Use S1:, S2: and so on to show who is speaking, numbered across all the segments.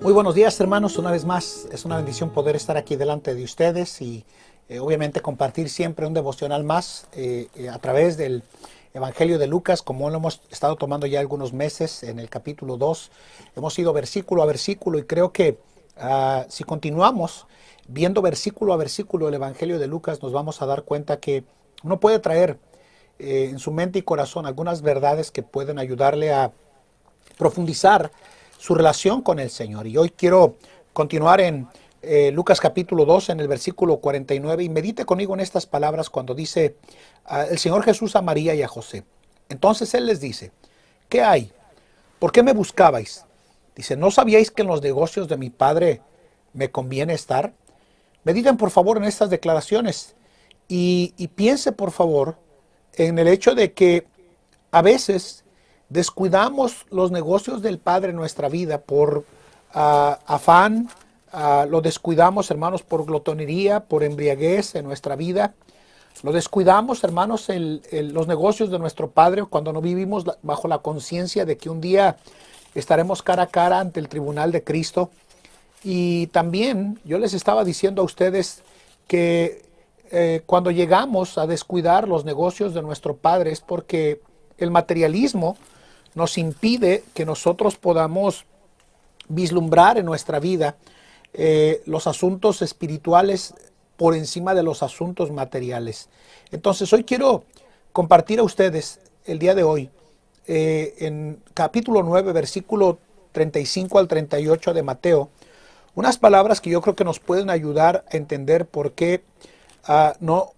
S1: Muy buenos días, hermanos. Una vez más, es una bendición poder estar aquí delante de ustedes y obviamente compartir siempre un devocional más a través del Evangelio de Lucas, como lo hemos estado tomando ya algunos meses en el capítulo 2. Hemos ido versículo a versículo y creo que si continuamos viendo versículo a versículo el Evangelio de Lucas, nos vamos a dar cuenta que uno puede traer en su mente y corazón algunas verdades que pueden ayudarle a profundizar su relación con el Señor. Y hoy quiero continuar en Lucas capítulo 2, en el versículo 49, y medite conmigo en estas palabras cuando dice el Señor Jesús a María y a José. Entonces Él les dice: ¿qué hay? ¿Por qué me buscabais? Dice: ¿no sabíais que en los negocios de mi Padre me conviene estar? Mediten por favor en estas declaraciones y piense por favor en el hecho de que a veces descuidamos los negocios del Padre en nuestra vida por afán, lo descuidamos, hermanos, por glotonería, por embriaguez en nuestra vida. Lo descuidamos, hermanos, los negocios de nuestro Padre cuando no vivimos bajo la conciencia de que un día estaremos cara a cara ante el tribunal de Cristo. Y también yo les estaba diciendo a ustedes que cuando llegamos a descuidar los negocios de nuestro Padre es porque el materialismo nos impide que nosotros podamos vislumbrar en nuestra vida los asuntos espirituales por encima de los asuntos materiales. Entonces hoy quiero compartir a ustedes el día de hoy en capítulo 9, versículo 35 al 38 de Mateo, unas palabras que yo creo que nos pueden ayudar a entender por qué no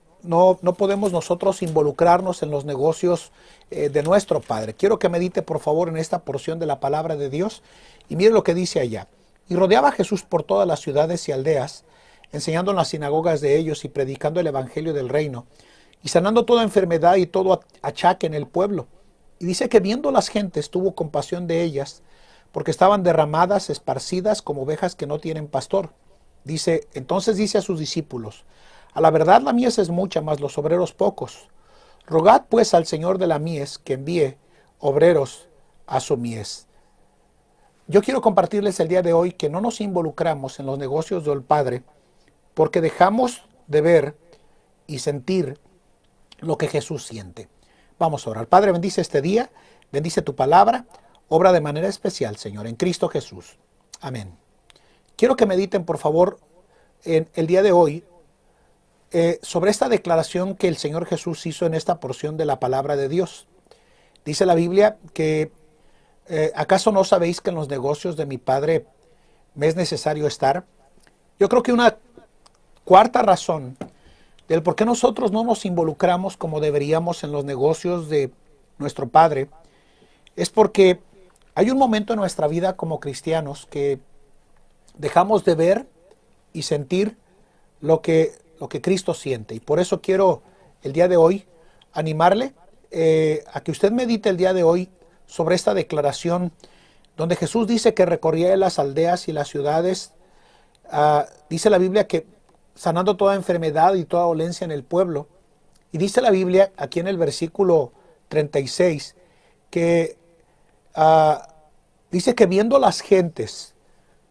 S1: podemos nosotros involucrarnos en los negocios de nuestro Padre. Quiero que medite por favor en esta porción de la palabra de Dios y mire lo que dice allá. Y rodeaba a Jesús por todas las ciudades y aldeas, enseñando en las sinagogas de ellos y predicando el evangelio del reino, y sanando toda enfermedad y todo achaque en el pueblo. Y dice que viendo las gentes tuvo compasión de ellas, porque estaban derramadas, esparcidas como ovejas que no tienen pastor. Entonces dice a sus discípulos: a la verdad la mies es mucha, mas los obreros pocos. Rogad pues al Señor de la mies que envíe obreros a su mies. Yo quiero compartirles el día de hoy que no nos involucramos en los negocios del Padre porque dejamos de ver y sentir lo que Jesús siente. Vamos a orar. Padre, bendice este día, bendice tu palabra, obra de manera especial, Señor, en Cristo Jesús. Amén. Quiero que mediten, por favor, en el día de hoy sobre esta declaración que el Señor Jesús hizo en esta porción de la palabra de Dios. Dice la Biblia que ¿acaso no sabéis que en los negocios de mi Padre me es necesario estar? Yo creo que una cuarta razón del por qué nosotros no nos involucramos como deberíamos en los negocios de nuestro Padre es porque hay un momento en nuestra vida como cristianos que dejamos de ver y sentir lo que Cristo siente. Y por eso quiero el día de hoy animarle a que usted medite el día de hoy sobre esta declaración donde Jesús dice que recorría las aldeas y las ciudades. Dice la Biblia que sanando toda enfermedad y toda dolencia en el pueblo. Y dice la Biblia aquí en el versículo 36 que dice que viendo las gentes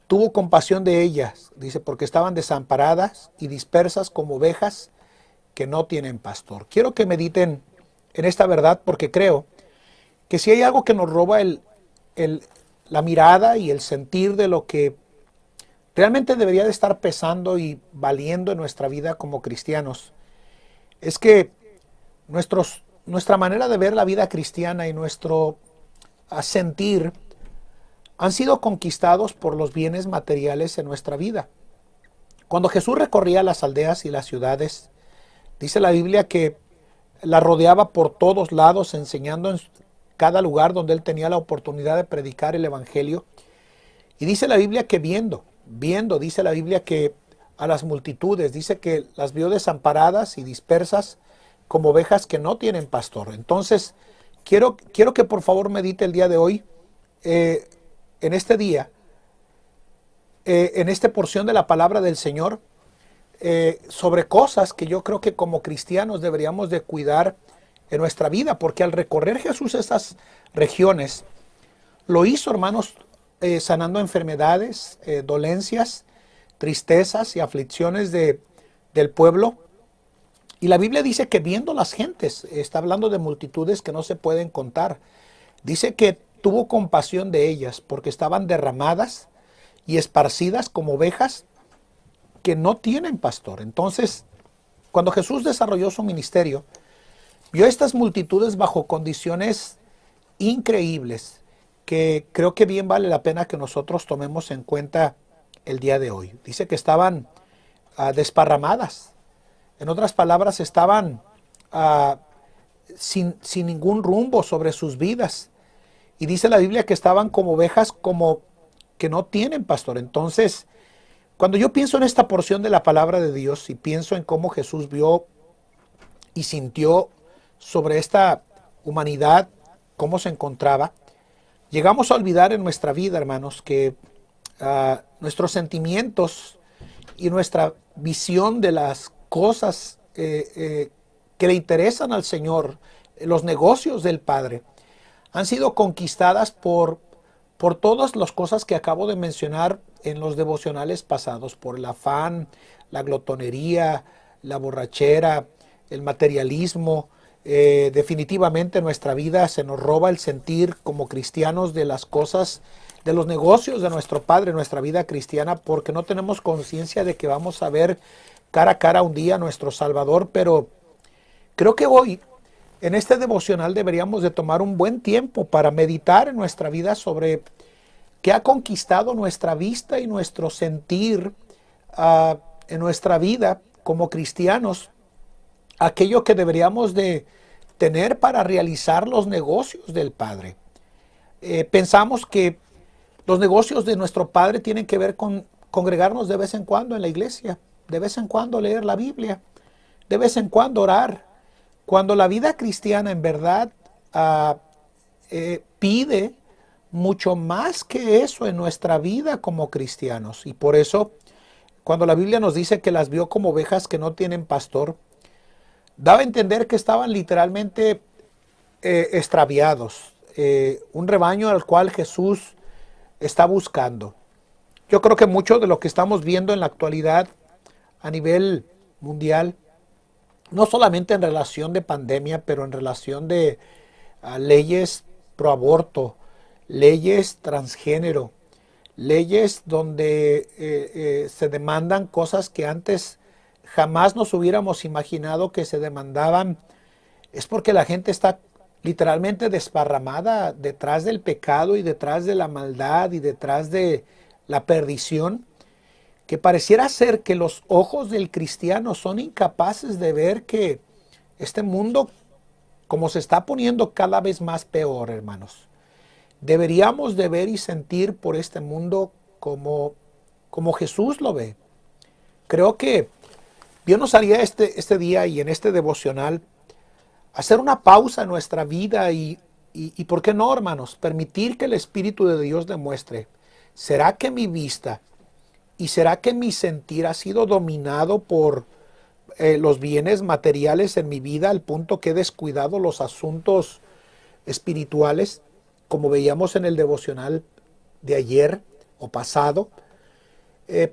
S1: tuvo compasión de ellas, dice, porque estaban desamparadas y dispersas como ovejas que no tienen pastor. Quiero que mediten en esta verdad porque creo que si hay algo que nos roba la mirada y el sentir de lo que realmente debería de estar pesando y valiendo en nuestra vida como cristianos, es que nuestra manera de ver la vida cristiana y nuestro sentir han sido conquistados por los bienes materiales en nuestra vida. Cuando Jesús recorría las aldeas y las ciudades, dice la Biblia que la rodeaba por todos lados, enseñando en cada lugar donde él tenía la oportunidad de predicar el evangelio. Y dice la Biblia que viendo, dice la Biblia que a las multitudes, dice que las vio desamparadas y dispersas como ovejas que no tienen pastor. Entonces, quiero que por favor medite el día de hoy, en este día, en esta porción de la palabra del Señor, sobre cosas que yo creo que como cristianos deberíamos de cuidar en nuestra vida, porque al recorrer Jesús estas regiones, lo hizo, hermanos, sanando enfermedades, dolencias, tristezas y aflicciones del pueblo. Y la Biblia dice que viendo las gentes, está hablando de multitudes que no se pueden contar, dice que tuvo compasión de ellas porque estaban derramadas y esparcidas como ovejas que no tienen pastor. Entonces, cuando Jesús desarrolló su ministerio, vio estas multitudes bajo condiciones increíbles que creo que bien vale la pena que nosotros tomemos en cuenta el día de hoy. Dice que estaban desparramadas. En otras palabras, estaban sin ningún rumbo sobre sus vidas. Y dice la Biblia que estaban como ovejas como que no tienen pastor. Entonces, cuando yo pienso en esta porción de la palabra de Dios y pienso en cómo Jesús vio y sintió sobre esta humanidad, cómo se encontraba, llegamos a olvidar en nuestra vida, hermanos, que nuestros sentimientos y nuestra visión de las cosas que le interesan al Señor, los negocios del Padre, han sido conquistadas por todas las cosas que acabo de mencionar en los devocionales pasados, por el afán, la glotonería, la borrachera, el materialismo. Definitivamente nuestra vida se nos roba el sentir como cristianos de las cosas, de los negocios de nuestro Padre, nuestra vida cristiana, porque no tenemos conciencia de que vamos a ver cara a cara un día a nuestro Salvador. Pero creo que hoy, en este devocional, deberíamos de tomar un buen tiempo para meditar en nuestra vida sobre qué ha conquistado nuestra vista y nuestro sentir en nuestra vida como cristianos, aquello que deberíamos de tener para realizar los negocios del Padre. Pensamos que los negocios de nuestro Padre tienen que ver con congregarnos de vez en cuando en la iglesia, de vez en cuando leer la Biblia, de vez en cuando orar, cuando la vida cristiana en verdad pide mucho más que eso en nuestra vida como cristianos. Y por eso, cuando la Biblia nos dice que las vio como ovejas que no tienen pastor, daba a entender que estaban literalmente extraviados, un rebaño al cual Jesús está buscando. Yo creo que mucho de lo que estamos viendo en la actualidad a nivel mundial, no solamente en relación de pandemia, pero en relación de leyes pro aborto, leyes transgénero, leyes donde se demandan cosas que antes jamás nos hubiéramos imaginado que se demandaban, es porque la gente está literalmente desparramada detrás del pecado y detrás de la maldad y detrás de la perdición, que pareciera ser que los ojos del cristiano son incapaces de ver que este mundo, como se está poniendo cada vez más peor, hermanos, deberíamos de ver y sentir por este mundo como Jesús lo ve. Creo que Dios nos haría este día y en este devocional hacer una pausa en nuestra vida y ¿por qué no, hermanos? Permitir que el Espíritu de Dios demuestre, ¿será que mi vista y será que mi sentir ha sido dominado por los bienes materiales en mi vida al punto que he descuidado los asuntos espirituales, como veíamos en el devocional de ayer o pasado?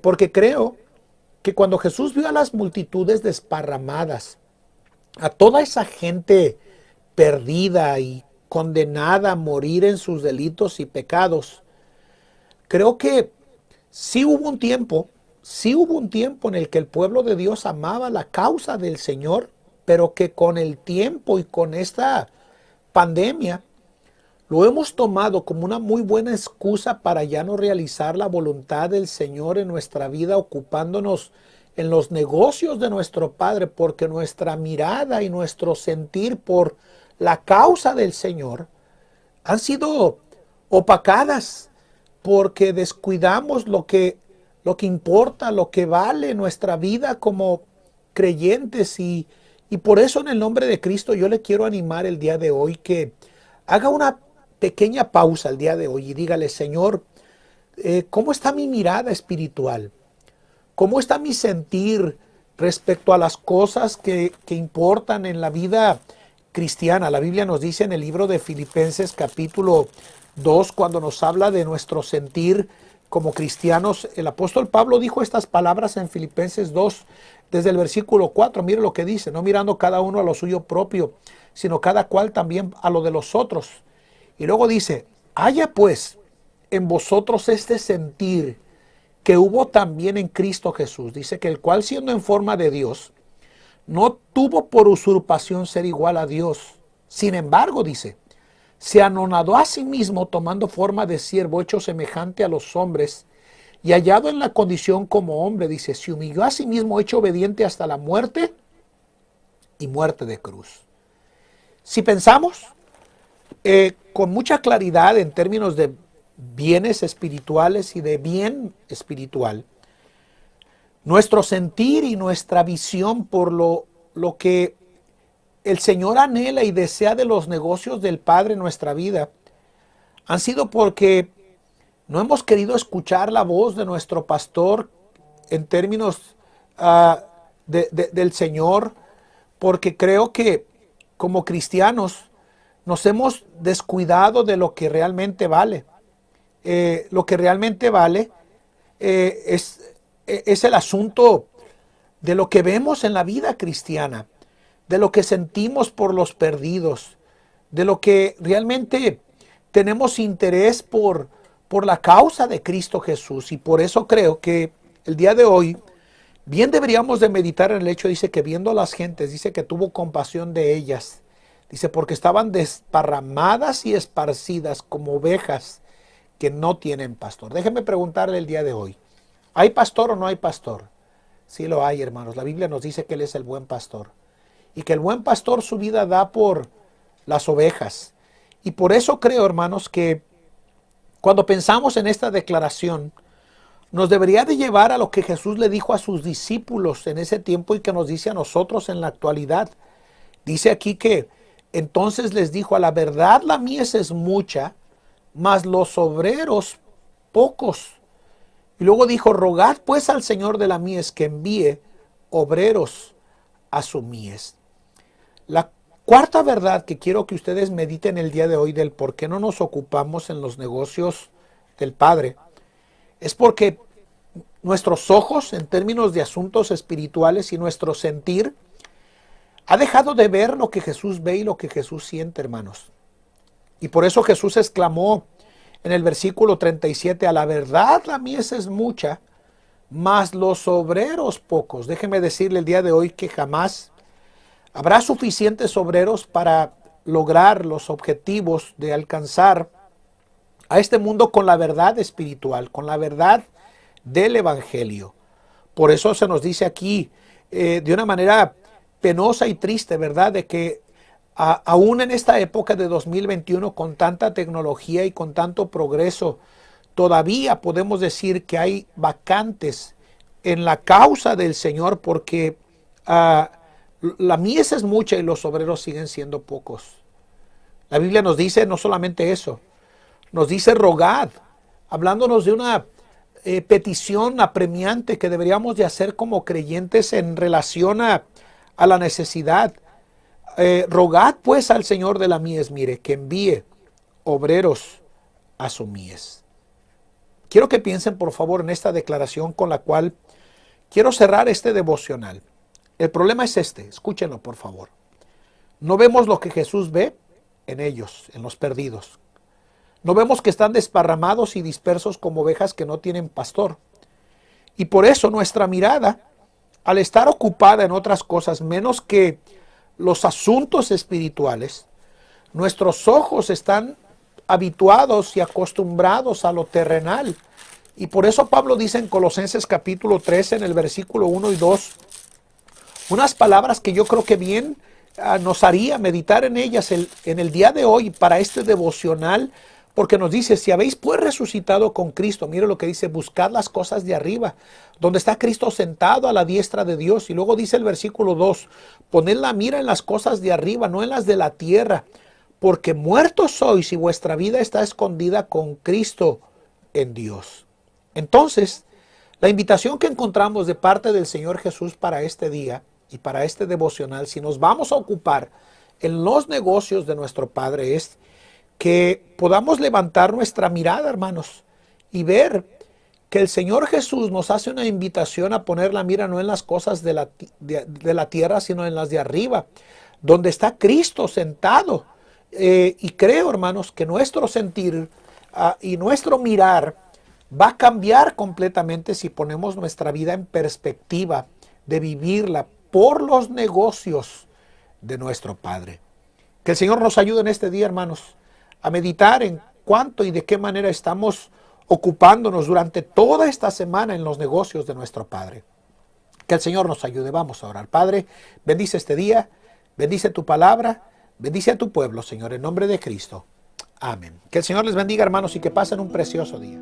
S1: Porque creo que cuando Jesús vio a las multitudes desparramadas, a toda esa gente perdida y condenada a morir en sus delitos y pecados, creo que sí hubo un tiempo en el que el pueblo de Dios amaba la causa del Señor, pero que con el tiempo y con esta pandemia lo hemos tomado como una muy buena excusa para ya no realizar la voluntad del Señor en nuestra vida, ocupándonos en los negocios de nuestro Padre, porque nuestra mirada y nuestro sentir por la causa del Señor han sido opacadas, porque descuidamos lo que importa, lo que vale nuestra vida como creyentes. Y por eso, en el nombre de Cristo, yo le quiero animar el día de hoy que haga una pequeña pausa el día de hoy y dígale: Señor, ¿cómo está mi mirada espiritual? ¿Cómo está mi sentir respecto a las cosas que importan en la vida cristiana? La Biblia nos dice en el libro de Filipenses capítulo 2, cuando nos habla de nuestro sentir como cristianos, el apóstol Pablo dijo estas palabras en Filipenses 2, desde el versículo 4, mire lo que dice, no mirando cada uno a lo suyo propio, sino cada cual también a lo de los otros. Y luego dice, haya pues en vosotros este sentir que hubo también en Cristo Jesús. Dice que el cual siendo en forma de Dios, no tuvo por usurpación ser igual a Dios. Sin embargo, dice, se anonadó a sí mismo tomando forma de siervo hecho semejante a los hombres y hallado en la condición como hombre, dice, se humilló a sí mismo hecho obediente hasta la muerte y muerte de cruz. Si pensamos con mucha claridad en términos de bienes espirituales y de bien espiritual, nuestro sentir y nuestra visión por lo que el Señor anhela y desea de los negocios del Padre en nuestra vida han sido porque no hemos querido escuchar la voz de nuestro pastor en términos del Señor, porque creo que como cristianos nos hemos descuidado de lo que realmente vale. Lo que realmente vale es el asunto de lo que vemos en la vida cristiana, de lo que sentimos por los perdidos, de lo que realmente tenemos interés por la causa de Cristo Jesús. Y por eso creo que el día de hoy bien deberíamos de meditar en el hecho, dice que viendo a las gentes, dice que tuvo compasión de ellas, dice porque estaban desparramadas y esparcidas como ovejas que no tienen pastor. Déjenme preguntarle el día de hoy, ¿hay pastor o no hay pastor? Sí lo hay, hermanos. La Biblia nos dice que Él es el buen pastor y que el buen pastor su vida da por las ovejas. Y por eso creo, hermanos, que cuando pensamos en esta declaración, nos debería de llevar a lo que Jesús le dijo a sus discípulos en ese tiempo y que nos dice a nosotros en la actualidad. Dice aquí que entonces les dijo, a la verdad la mies es mucha, mas los obreros pocos. Y luego dijo, rogad pues al Señor de la mies que envíe obreros a su mies. La cuarta verdad que quiero que ustedes mediten el día de hoy del por qué no nos ocupamos en los negocios del Padre es porque nuestros ojos en términos de asuntos espirituales y nuestro sentir ha dejado de ver lo que Jesús ve y lo que Jesús siente, hermanos. Y por eso Jesús exclamó en el versículo 37, a la verdad la mies es mucha, mas los obreros pocos. Déjeme decirle el día de hoy que jamás habrá suficientes obreros para lograr los objetivos de alcanzar a este mundo con la verdad espiritual, con la verdad del Evangelio. Por eso se nos dice aquí de una manera penosa y triste, ¿verdad? De que aún en esta época de 2021, con tanta tecnología y con tanto progreso, todavía podemos decir que hay vacantes en la causa del Señor porque la mies es mucha y los obreros siguen siendo pocos. La Biblia nos dice no solamente eso, nos dice rogad, hablándonos de una petición apremiante que deberíamos de hacer como creyentes en relación a la necesidad. Rogad pues al Señor de la mies, mire, que envíe obreros a su mies. Quiero que piensen por favor en esta declaración con la cual quiero cerrar este devocional. El problema es este, escúchenlo por favor. No vemos lo que Jesús ve en ellos, en los perdidos. No vemos que están desparramados y dispersos como ovejas que no tienen pastor. Y por eso nuestra mirada, al estar ocupada en otras cosas menos que los asuntos espirituales, nuestros ojos están habituados y acostumbrados a lo terrenal. Y por eso Pablo dice en Colosenses capítulo 13, en el versículo 1 y 2, unas palabras que yo creo que bien nos haría meditar en ellas en el día de hoy para este devocional, porque nos dice, si habéis pues resucitado con Cristo, mire lo que dice, buscad las cosas de arriba, donde está Cristo sentado a la diestra de Dios. Y luego dice el versículo 2, poned la mira en las cosas de arriba, no en las de la tierra, porque muertos sois y vuestra vida está escondida con Cristo en Dios. Entonces, la invitación que encontramos de parte del Señor Jesús para este día y para este devocional, si nos vamos a ocupar en los negocios de nuestro Padre, es que podamos levantar nuestra mirada, hermanos, y ver que el Señor Jesús nos hace una invitación a poner la mira no en las cosas de la tierra, sino en las de arriba, donde está Cristo sentado. Y creo, hermanos, que nuestro sentir y nuestro mirar va a cambiar completamente si ponemos nuestra vida en perspectiva de vivirla por los negocios de nuestro Padre. Que el Señor nos ayude en este día, hermanos, a meditar en cuánto y de qué manera estamos ocupándonos durante toda esta semana en los negocios de nuestro Padre. Que el Señor nos ayude. Vamos a orar. Padre, bendice este día, bendice tu palabra, bendice a tu pueblo, Señor, en nombre de Cristo. Amén. Que el Señor les bendiga, hermanos, y que pasen un precioso día.